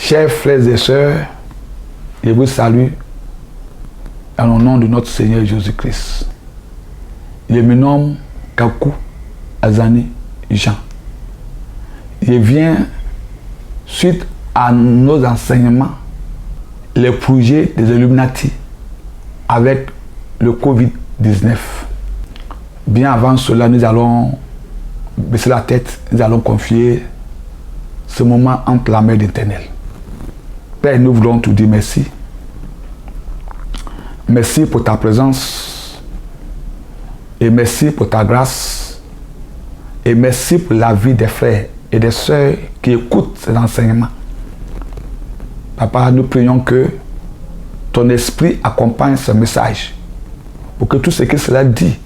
Chers frères et sœurs, je vous salue en nom de notre Seigneur Jésus-Christ. Je me nomme Kakou Azani Jean. Je viens suite à nos enseignements, les projets des Illuminati avec le Covid-19. Bien avant cela, nous allons baisser la tête, nous allons confier ce moment entre la main d'Éternel. Père, nous voulons te dire merci. Merci pour ta présence et merci pour ta grâce et merci pour la vie des frères et des sœurs qui écoutent ces enseignements. Papa, nous prions que ton esprit accompagne ce message pour que tout ce que cela dit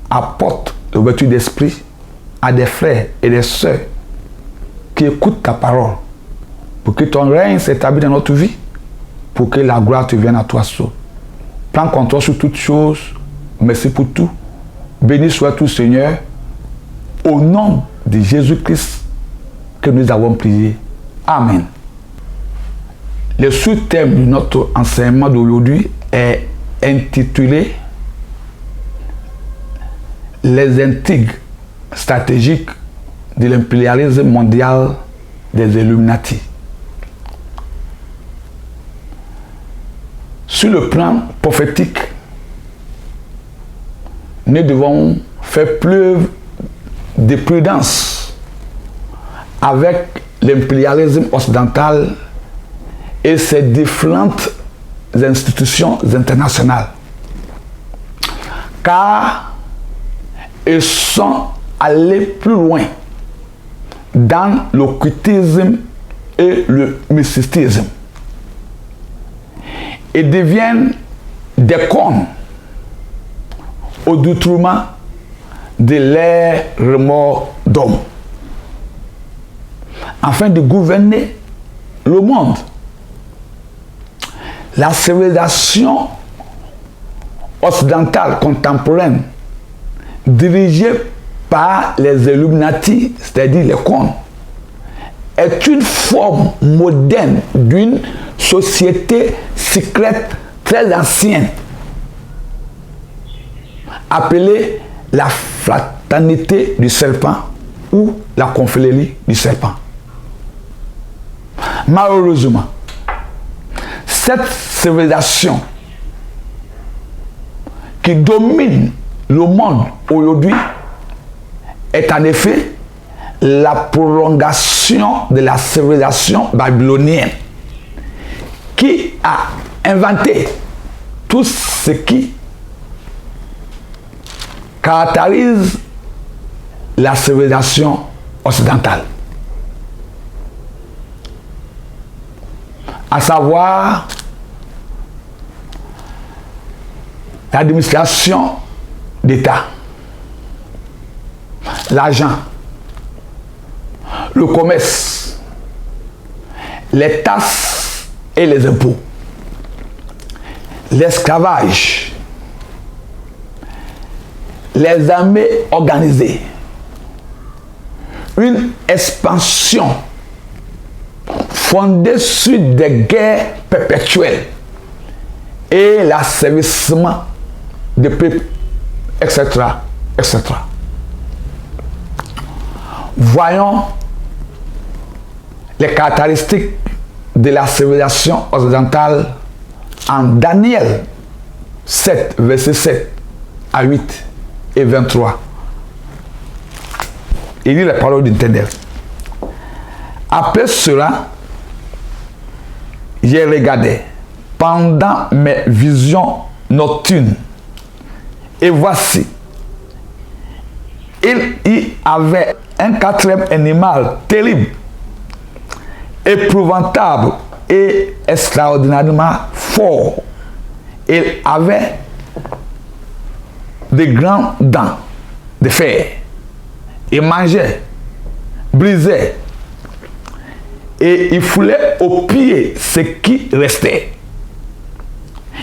apporte l'ouverture d'esprit à des frères et des sœurs qui écoutent ta parole pour que ton règne s'établisse dans notre vie, pour que la gloire te vienne à toi seul. Prends contrôle sur toutes choses. Merci pour tout. Béni soit tout, Seigneur. Au nom de Jésus-Christ que nous avons prié. Amen. Le sous-thème de notre enseignement d'aujourd'hui est intitulé « Les intrigues stratégiques de l'impérialisme mondial des Illuminati ». Sur le plan prophétique, nous devons faire preuve de prudence avec l'impérialisme occidental et ses différentes institutions internationales. Car ils sont allés plus loin dans l'occultisme et le mysticisme. Et deviennent des cônes au détriment de leur remords d'homme, afin de gouverner le monde. La civilisation occidentale contemporaine, dirigée par les Illuminati, c'est-à-dire les cônes, est une forme moderne d'une société secrète très ancienne, appelée la fraternité du serpent ou la confrérie du serpent. Malheureusement, cette civilisation qui domine le monde aujourd'hui est en effet la prolongation de la civilisation babylonienne qui a inventé tout ce qui caractérise la civilisation occidentale, à savoir l'administration d'État, l'argent, le commerce, les taxes et les impôts, l'esclavage, les armées organisées, une expansion fondée sur des guerres perpétuelles et l'asservissement des peuples, etc., etc. Voyons les caractéristiques de la civilisation occidentale en Daniel 7, verset 7 à 8 et 23. Il dit les paroles d'Éternel. Après cela, j'ai regardé pendant mes visions nocturnes, et voici, il y avait un quatrième animal terrible, épouvantable et extraordinairement fort. Il avait de grandes dents de fer. Il mangeait, brisait, et il foulait aux pieds ce qui restait.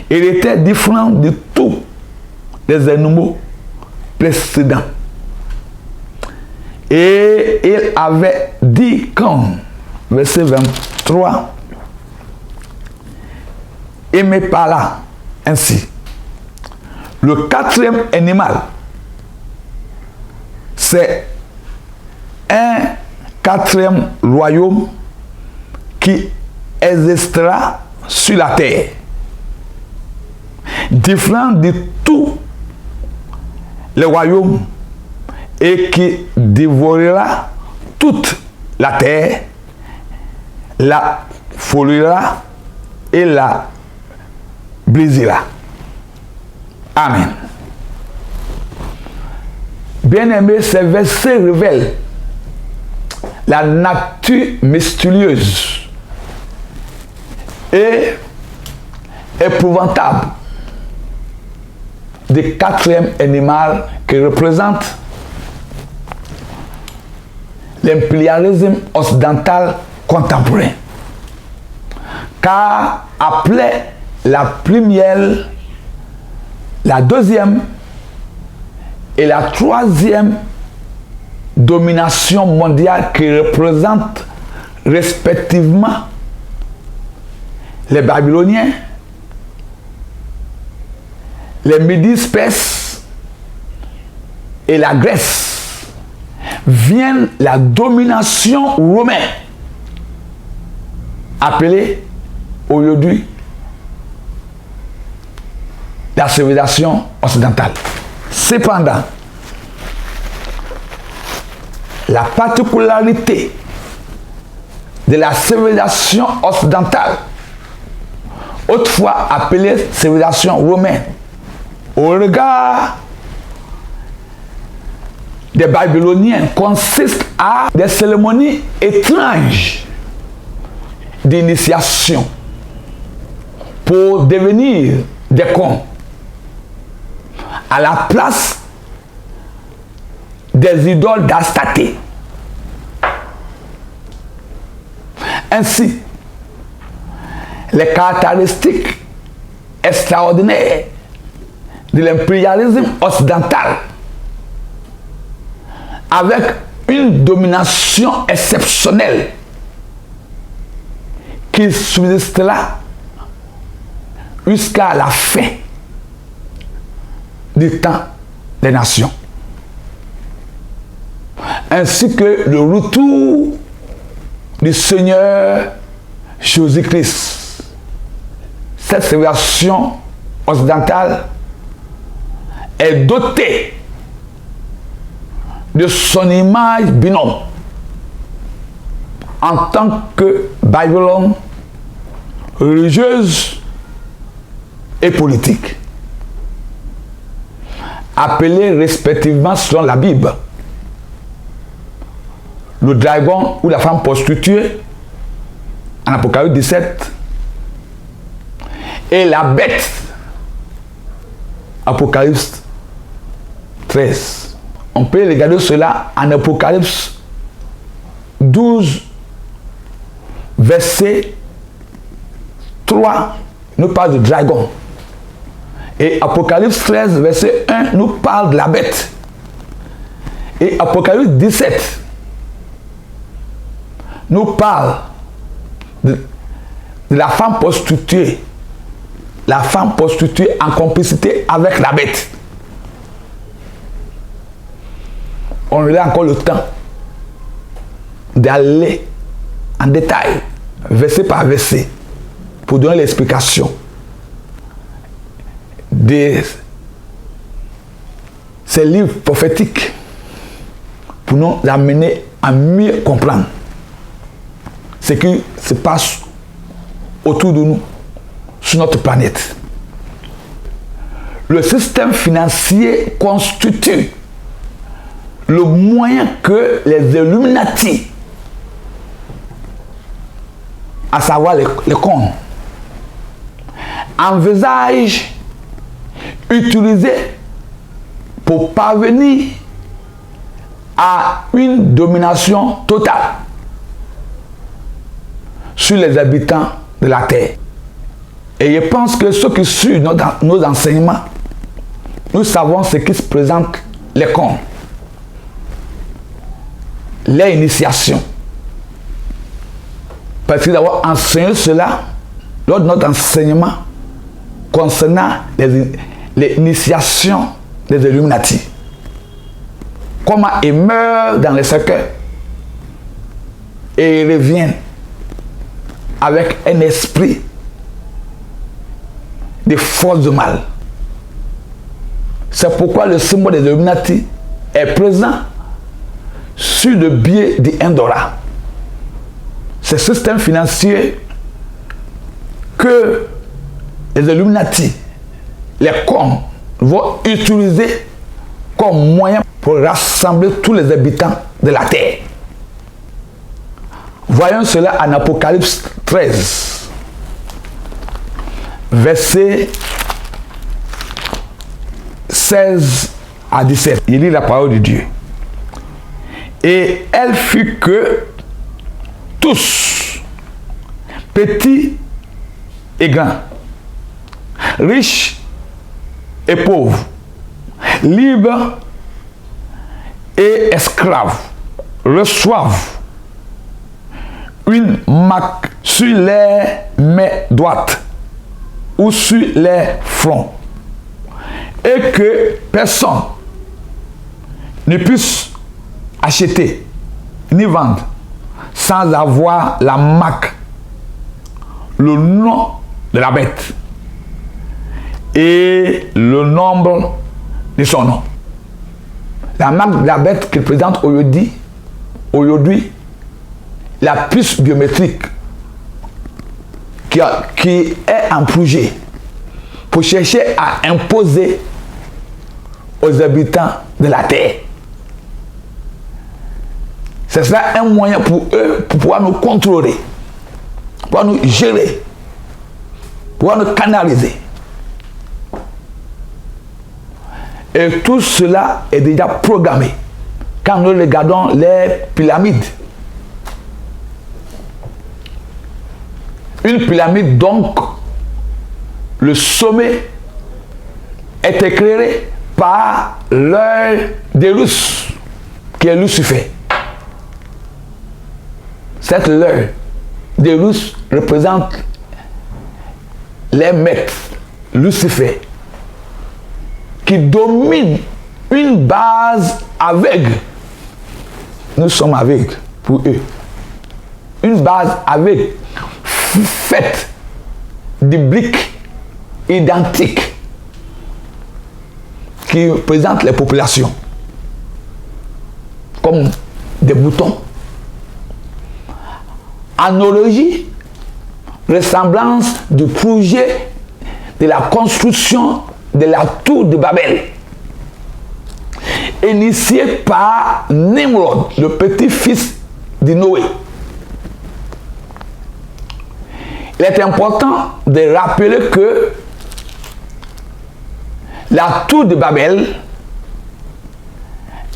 Il était différent de tous les animaux précédents. Et il avait 10 cornes, verset 20. 3. Et me parla ainsi. Le 4e animal, c'est un 4e royaume qui existera sur la terre, différent de tous les royaumes et qui dévorera toute la terre, la folira et la brisera. Amen. Bien-aimé, ces versets révèlent la nature mystérieuse et épouvantable du 4e animal qui représente l'impérialisme occidental contemporain. Car après la première, la 2e et la 3e domination mondiale qui représente respectivement les Babyloniens, les Médis-Perses et la Grèce, vient la domination romaine, appelée aujourd'hui la civilisation occidentale. Cependant, la particularité de la civilisation occidentale, autrefois appelée civilisation romaine, au regard des Babyloniens, consiste à des cérémonies étranges d'initiation pour devenir des cons à la place des idoles d'Astarté. Ainsi, les caractéristiques extraordinaires de l'impérialisme occidental, avec une domination exceptionnelle qui subsistera jusqu'à la fin du temps des nations, ainsi que le retour du Seigneur Jésus-Christ. Cette civilisation occidentale est dotée de son image binôme en tant que Babylone religieuse et politique, appelés respectivement selon la Bible le dragon ou la femme prostituée en Apocalypse 17 et la bête, Apocalypse 13. On peut regarder cela en Apocalypse 12 verset 3 nous parle du dragon. Et Apocalypse 13, verset 1, nous parle de la bête. Et Apocalypse 17 nous parle de la femme prostituée. La femme prostituée en complicité avec la bête. On a encore le temps d'aller en détail, verset par verset, pour donner l'explication de ces livres prophétiques pour nous amener à mieux comprendre ce qui se passe autour de nous, sur notre planète. Le système financier constitue le moyen que les Illuminati, à savoir les cons, envisagent utiliser pour parvenir à une domination totale sur les habitants de la terre. Et je pense que ceux qui suivent nos enseignements, nous savons ce qui se présente les cons, les initiations, parce que d'avoir enseigné cela lors de notre enseignement concernant l'initiation des Illuminati. Comment ils meurent dans les cercueils et ils reviennent avec un esprit de force de mal. C'est pourquoi le symbole des Illuminati est présent sur le billet de $1. Ce système financier que les Illuminati, les cons, vont utiliser comme moyen pour rassembler tous les habitants de la terre. Voyons cela en Apocalypse 13, versets 16 à 17. Il lit la parole de Dieu. Et elle fut que tous, petits et grands, riches et pauvres, libres et esclaves, reçoivent une marque sur les mains droites ou sur les fronts, et que personne ne puisse acheter ni vendre sans avoir la marque, le nom de la bête et le nombre de son nom. La marque de la bête qui présente aujourd'hui la puce biométrique qui est en projet pour chercher à imposer aux habitants de la terre. C'est cela un moyen pour eux pour pouvoir nous contrôler, pour pouvoir nous gérer, pour pouvoir nous canaliser. Et tout cela est déjà programmé. Quand nous regardons les pyramides, une pyramide donc, le sommet est éclairé par l'œil d'Érus, qui est Lucifer. Cet œil d'Érus représente les maîtres, Lucifer, qui domine une base aveugle. Nous sommes aveugles pour eux. Une base aveugle faite de briques identiques qui représentent les populations comme des boutons. Analogie, ressemblance du projet de la construction de la tour de Babel, initié par Nimrod, le petit-fils de Noé. Il est important de rappeler que la tour de Babel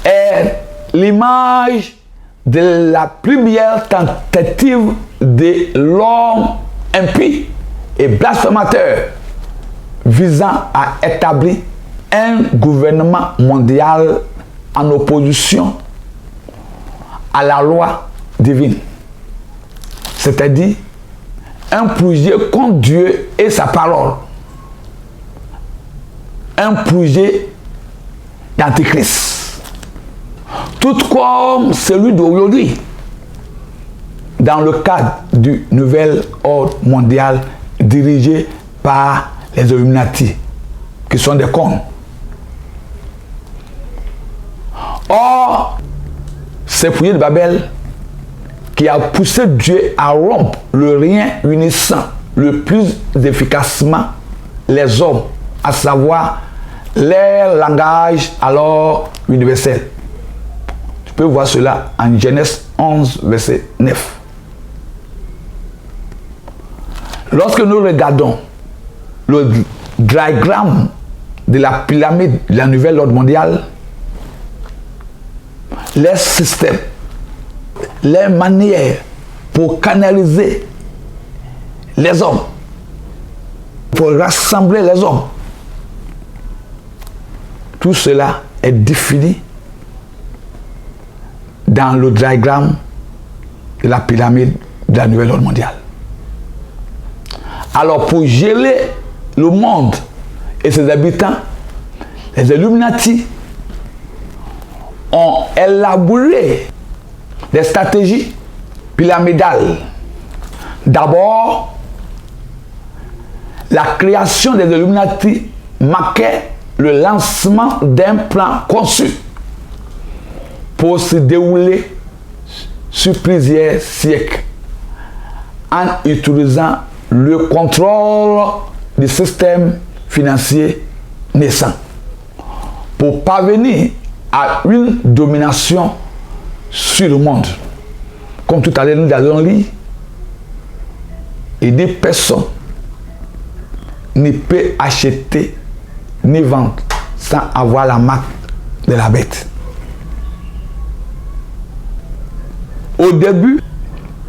est l'image de la première tentative de l'homme impie et blasphémateur visant à établir un gouvernement mondial en opposition à la loi divine. C'est-à-dire un projet contre Dieu et sa parole. Un projet d'antichrist. Tout comme celui d'aujourd'hui, dans le cadre du nouvel ordre mondial dirigé par les Illuminati, qui sont des cons. Or, c'est le projet de Babel qui a poussé Dieu à rompre le lien unissant le plus efficacement les hommes, à savoir leur langage alors universel. Tu peux voir cela en Genèse 11, verset 9. Lorsque nous regardons le diagramme de la pyramide de la nouvelle ordre mondiale, les systèmes, les manières pour canaliser les hommes, pour rassembler les hommes, tout cela est défini dans le diagramme de la pyramide de la nouvelle ordre mondiale. Alors pour gérer le monde et ses habitants, les Illuminati ont élaboré des stratégies pyramidales. D'abord, la création des Illuminati marquait le lancement d'un plan conçu pour se dérouler sur plusieurs siècles en utilisant le contrôle du système financier naissant pour parvenir à une domination sur le monde. Comme tout à l'heure nous allons lire, et des personnes ne peuvent acheter ni vendre sans avoir la marque de la bête. Au début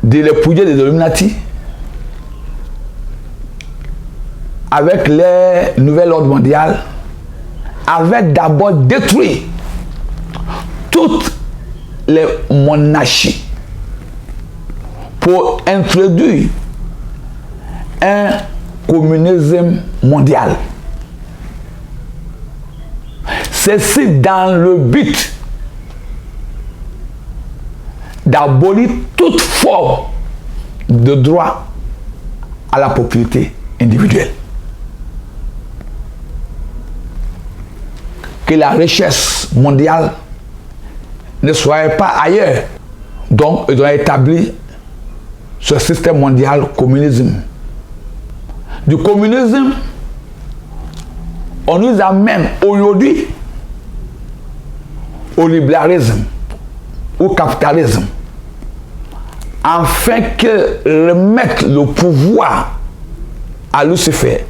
de l'épouille des Illuminati, avec les nouvelles ordres mondiales, avait d'abord détruit toutes les monarchies pour introduire un communisme mondial. Ceci dans le but d'abolir toute forme de droit à la propriété individuelle. Que la richesse mondiale ne soit pas ailleurs. Donc, ils ont établi ce système mondial communisme. Du communisme, on nous amène aujourd'hui au libéralisme, au capitalisme, afin que remettre le pouvoir à Lucifer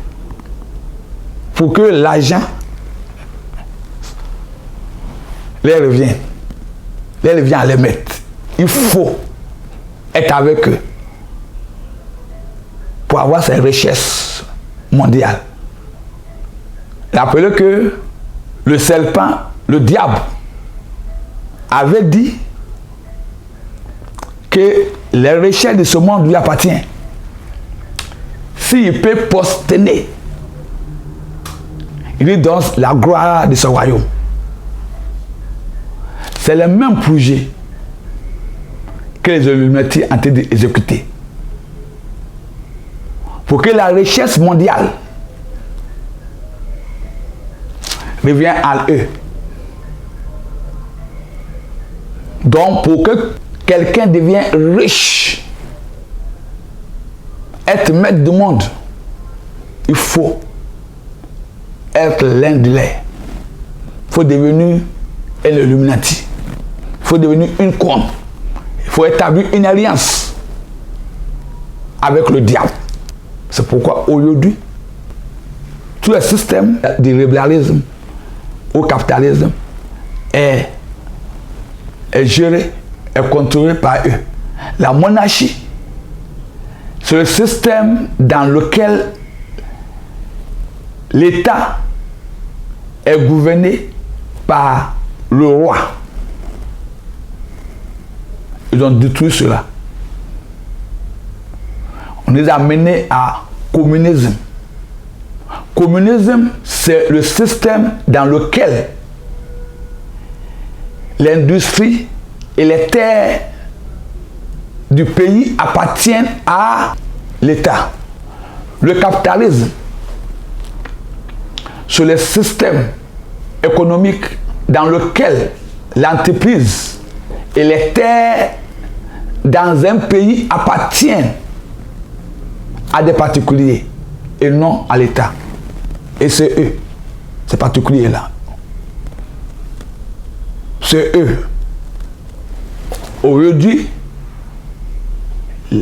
pour que l'argent les revient à les mettre. Il faut être avec eux pour avoir ces richesses mondiales. Rappelez que le serpent, le diable, avait dit que les richesses de ce monde lui appartiennent. S'il peut prosterner, il lui donne la gloire de ce royaume. C'est le même projet que les Illuminati ont été exécutés. Pour que la richesse mondiale revienne à eux. Donc, pour que quelqu'un devienne riche, être maître du monde, il faut être l'un de les. Il faut devenir un Illuminati. Il faut devenir une corne. Il faut établir une alliance avec le diable. C'est pourquoi aujourd'hui, tout le système du libéralisme au capitalisme est géré, est contrôlé par eux. La monarchie, c'est le système dans lequel l'État est gouverné par le roi. Ils ont détruit cela. On les a menés à communisme. Communisme, c'est le système dans lequel l'industrie et les terres du pays appartiennent à l'État. Le capitalisme, c'est le système économique dans lequel l'entreprise et les terres dans un pays appartiennent à des particuliers et non à l'État. Et c'est eux, ces particuliers-là. C'est eux. Aujourd'hui,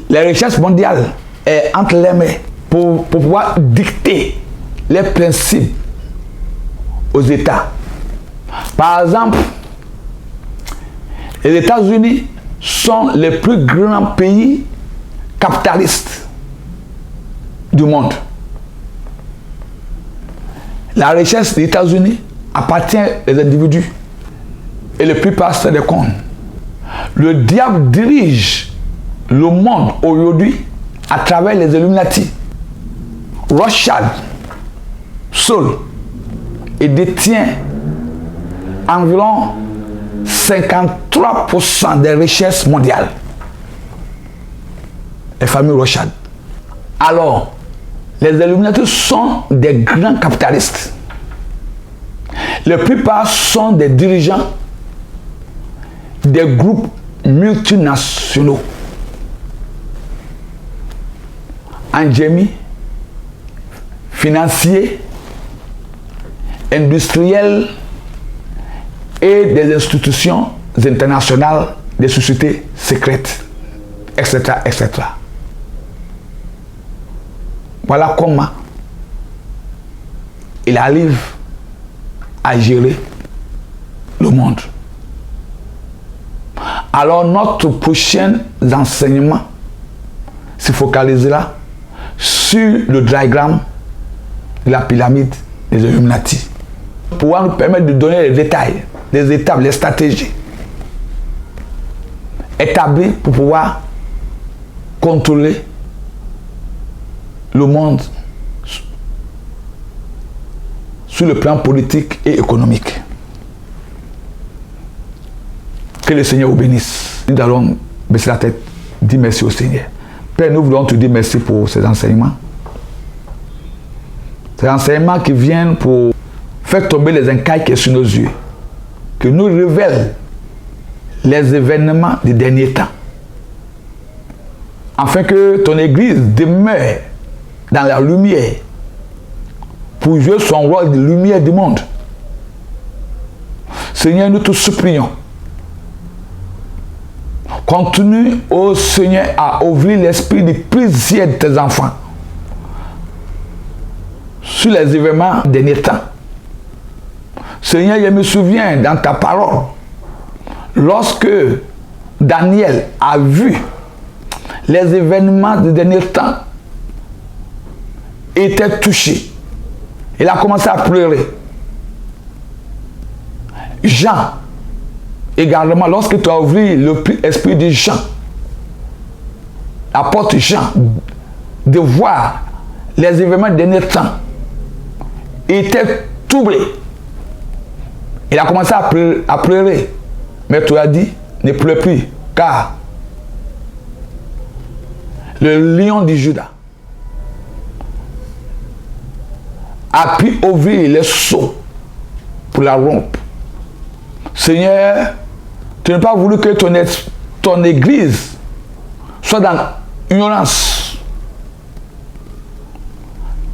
les richesses mondiales est entre les mains pour pouvoir dicter les principes aux États. Par exemple, les États-Unis sont les plus grands pays capitalistes du monde. La richesse des États-Unis appartient aux individus et la plupart c'est des cons. Le diable dirige le monde aujourd'hui à travers les Illuminati. Rothschild, seul, et détient environ 53% des richesses mondiales. Les familles Rothschild. Alors, les Illuminati sont des grands capitalistes. La plupart sont des dirigeants des groupes multinationaux. Angémi, financiers, industriels et des institutions internationales, des sociétés secrètes, etc., etc. Voilà comment il arrive à gérer le monde. Alors notre prochain enseignement se focalisera sur le diagramme de la pyramide des Illuminati, pour pouvoir nous permettre de donner les détails, les étapes, les stratégies établies pour pouvoir contrôler le monde sur le plan politique et économique. Que le Seigneur vous bénisse. Nous allons baisser la tête, dire merci au Seigneur. Père, nous voulons te dire merci pour ces enseignements. Ces enseignements qui viennent pour faire tomber les écailles qui sont sur nos yeux, qui nous révèlent les événements des derniers temps, afin que ton Église demeure dans la lumière pour jouer son rôle de lumière du monde. Seigneur, nous te supplions. Continue, ô Seigneur, à ouvrir l'esprit de plusieurs de tes enfants sur les événements des derniers temps. Seigneur, je me souviens dans ta parole, lorsque Daniel a vu les événements des derniers temps, était touché. Il a commencé à pleurer. Jean, également, lorsque tu as ouvert l'esprit de Jean, apôtre Jean, de voir les événements des derniers temps, il était troublé. Il a commencé à pleurer. Mais tu as dit, ne pleure plus, car le lion de Juda a pu ouvrir les seaux pour la rompre. Seigneur, tu n'as pas voulu que ton Église soit dans l'ignorance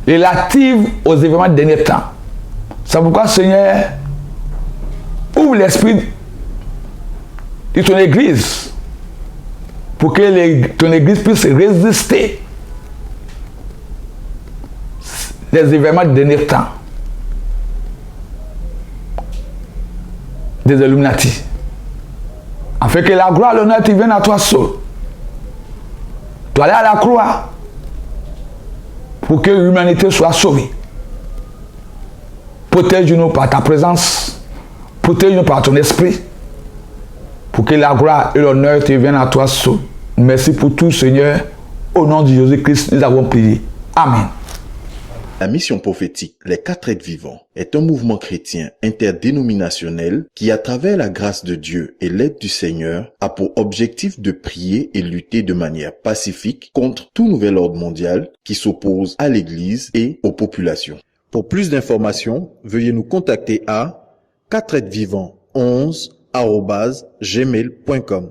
relative aux événements des derniers temps. C'est pourquoi, Seigneur, ouvre l'esprit de ton Église pour que ton Église puisse résister les événements des derniers temps des Illuminati, afin que la gloire et l'honneur te viennent à toi seul. Tu allais à la croix pour que l'humanité soit sauvée. Protège-nous par ta présence, protège-nous par ton esprit, pour que la gloire et l'honneur te viennent à toi seul. Merci pour tout, Seigneur. Au nom de Jésus-Christ, nous avons prié. Amen. La mission prophétique Les 4 êtres vivants est un mouvement chrétien interdénominationnel qui, à travers la grâce de Dieu et l'aide du Seigneur, a pour objectif de prier et lutter de manière pacifique contre tout nouvel ordre mondial qui s'oppose à l'Église et aux populations. Pour plus d'informations, veuillez nous contacter à 4êtresvivants11@gmail.com.